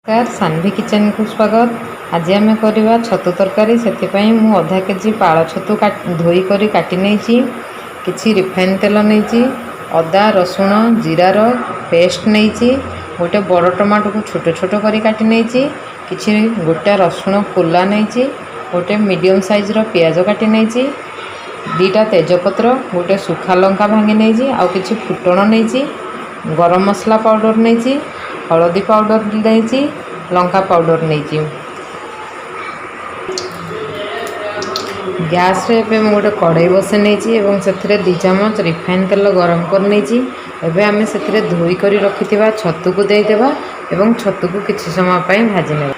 नमस्कार सान्वी किचन को स्वागत। आज आम करवा छतु तरकारी। से आधा केजी पाल छतु धोई करी काटी नहीं, किसी रिफाइन तेल नहीं, अदा रसुण जीरार पेस्ट नहीं, गोटे बड़ टमाटो को छोट छोट करी काटी नहीं, किसी गोटा रसुण कोला नहीं, गोटे मीडियम साइजर पियाज काटी नहीं, दीटा तेजपत्र गोटे सुखा लंका भांगी नहीं, आउ किसी फुटण नहीं, गरम मसला पाउडर नहीं, हलदी पाउडर नहीं, लंका पाउडर नहीं। गैस रे पे गोटे कड़ाई बसे नहीं और से 2 चम्मच रिफाइन तेल गरम कर नहीं। एबे आम से धोई करी रखि छतु को देदेबा और छतु को किसी समय भाजी ने।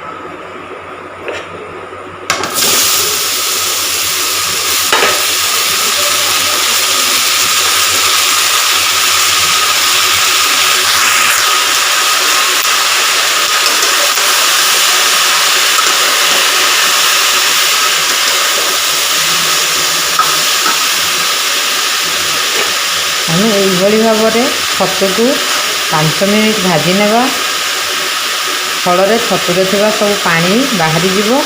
आम यही भाव में छतु को 5 मिनिट भाजी नेबा, फल छतुरे थिबा सब पानी बाहरी जीवो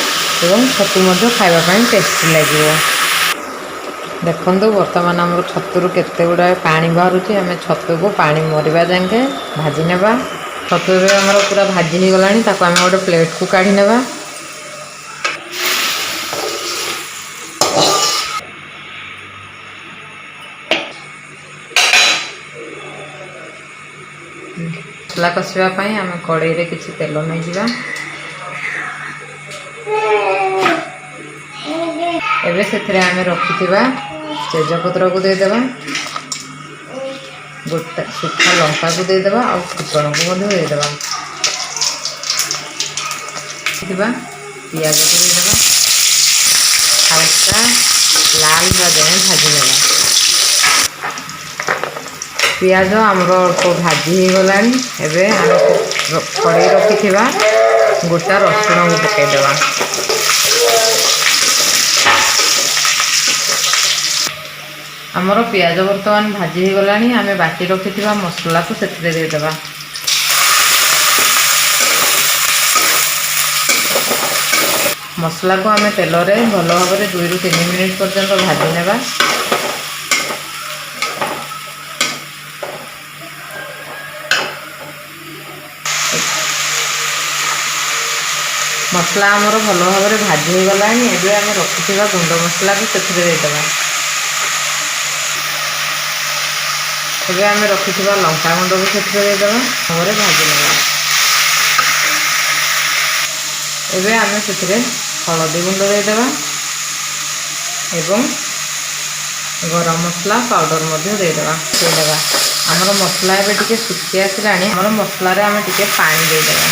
एवं छतु मध्य खाइबा टेस्टी लगे। देखो बर्तमान आम छतुर केते गुड़ाए पानी बाहर। आम छतु को पानी मरवा जाए भाजी नेबा। छतु आमर पूरा भाजी हो गलानी, ताको आम गोटे प्लेट को काढ़ी नेबा। मसला कषापी आम कड़ाई रे किसी तेल नहीं जा। एबे से आम रखि तेजपत्र को देदेबा, गोटा सुखा लंका को देदेबा और फुटण को देदेबा, पियाज को देदेबा, हल्का लाल जाए भाजी नेबा। पियाज आमर अल्प भाजी हो गला। एबे कड़ाई रखि गोटा रसुण को पकईदेवा। आमर पियाज बर्तमान भाजी हो गला। आम बाटी रखि मसला को से देदेबा। मसला को आम तेल रे भल भाव 2 ରୁ 3 मिनिट पर्यंत भाजी नेबा। मसला आमर भल भाव में भाजी हो गला। एबे आम रखि गुंड मसला को से देदेबा। एबे आम रखि लंका गुंड को से देदेबा भावर भाजी नेबा। एबे आम से हलदी गुंड देदेबा एवं गरम मसला पाउडर मध्य देदेबा। आमर मसला एबे टिके सुखी आसला। आमर मसला रे आम टिके पानी देदेबा।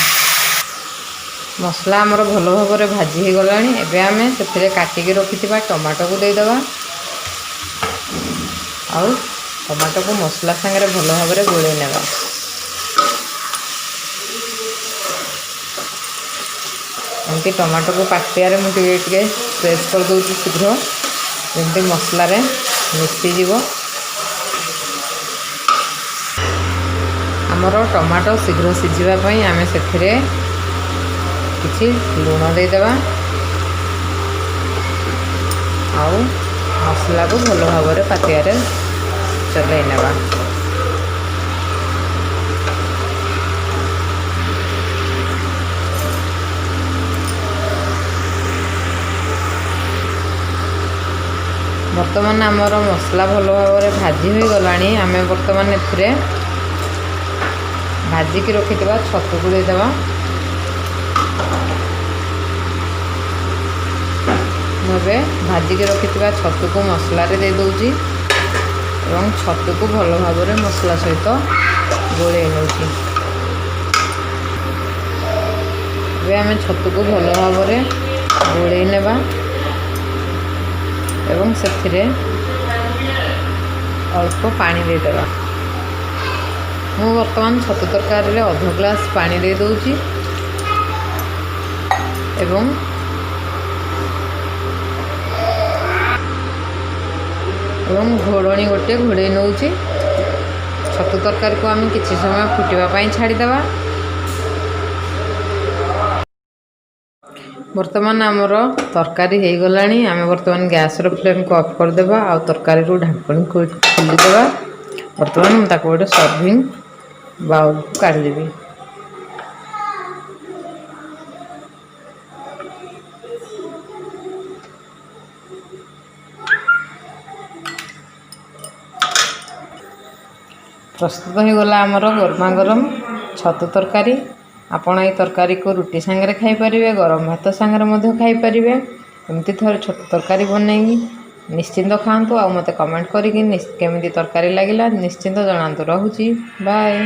मसला आमर भल भाव में भाजी हो गला। एबे आम से काटिक रखि टमाटो को देदेबा और टमाटो को मसला सांगे भल भाव में गोले नेबा। एमती टमाटो को पाटियारे मुझे प्रेस कर दूसरी शीघ्र जमी मसला मिसीज। आमर टमाटो शीघ्र सीझापी आम से किसी लुण देदेबा आउ मसला को भल भाव में पातियारे चलई नेबा। बर्तमान आमर मसला भल भाव में भाजी हो गला। आम बर्तमान ए भाजिक रखि छतु को देदेबा। मुझे भाजिक रखि छतु को मसला रे दे दूची एवं छतु को भल भाव में मसला सहित गोले नौची। आम छतु को भल भाव में गोले नेबा एवं से अल्प पानी देदेबा। मु बर्तमान छतु तरकारी रे अध ग्लास पानी दे दूची एवं घोड़नी गोटे घोड़े नौची। छतु तरकारी को आम किसी समय फुटवाई छाड़ीदेवा। ବର୍ତ୍ତମାନ ଆମର ତରକାରୀ ହେଇଗଲାଣି। ଆମେ ବର୍ତ୍ତମାନ ଗ୍ୟାସର ଫ୍ଲେମ୍କୁ ଅଫ୍ କରିଦେବା ଆଉ ତରକାରୀରୁ ଢାଙ୍କୁଣୀକୁ ଖୋଲିଦେବା। ବର୍ତ୍ତମାନ ମୁଁ ତାକୁ ଗୋଟେ ସର୍ଭିଂ ବାଉଲକୁ କାଢ଼ିଦେବି। ପ୍ରସ୍ତୁତ ହୋଇଗଲା ଆମର ଗରମା ଗରମ ଛତୁ ତରକାରୀ। ଆପଣ এই ତରକାରୀକୁ ରୁଟି ସାଙ୍ଗରେ ଖାଇପାରିବେ, ଗରମ ଭାତ ସାଙ୍ଗରେ ମଧ୍ୟ ଖାଇପାରିବେ। ଏମିତି ଥରେ ଛତୁ ତରକାରୀ ବନେଇକି ନିଶ୍ଚିନ୍ତ ଖାଆନ୍ତୁ ଆଉ ମୋତେ କମେଣ୍ଟ କରିକି କେମିତି ତରକାରୀ ଲାଗିଲା ନିଶ୍ଚିନ୍ତ ଜଣାନ୍ତୁ। ରହୁଛି, ବାଏ।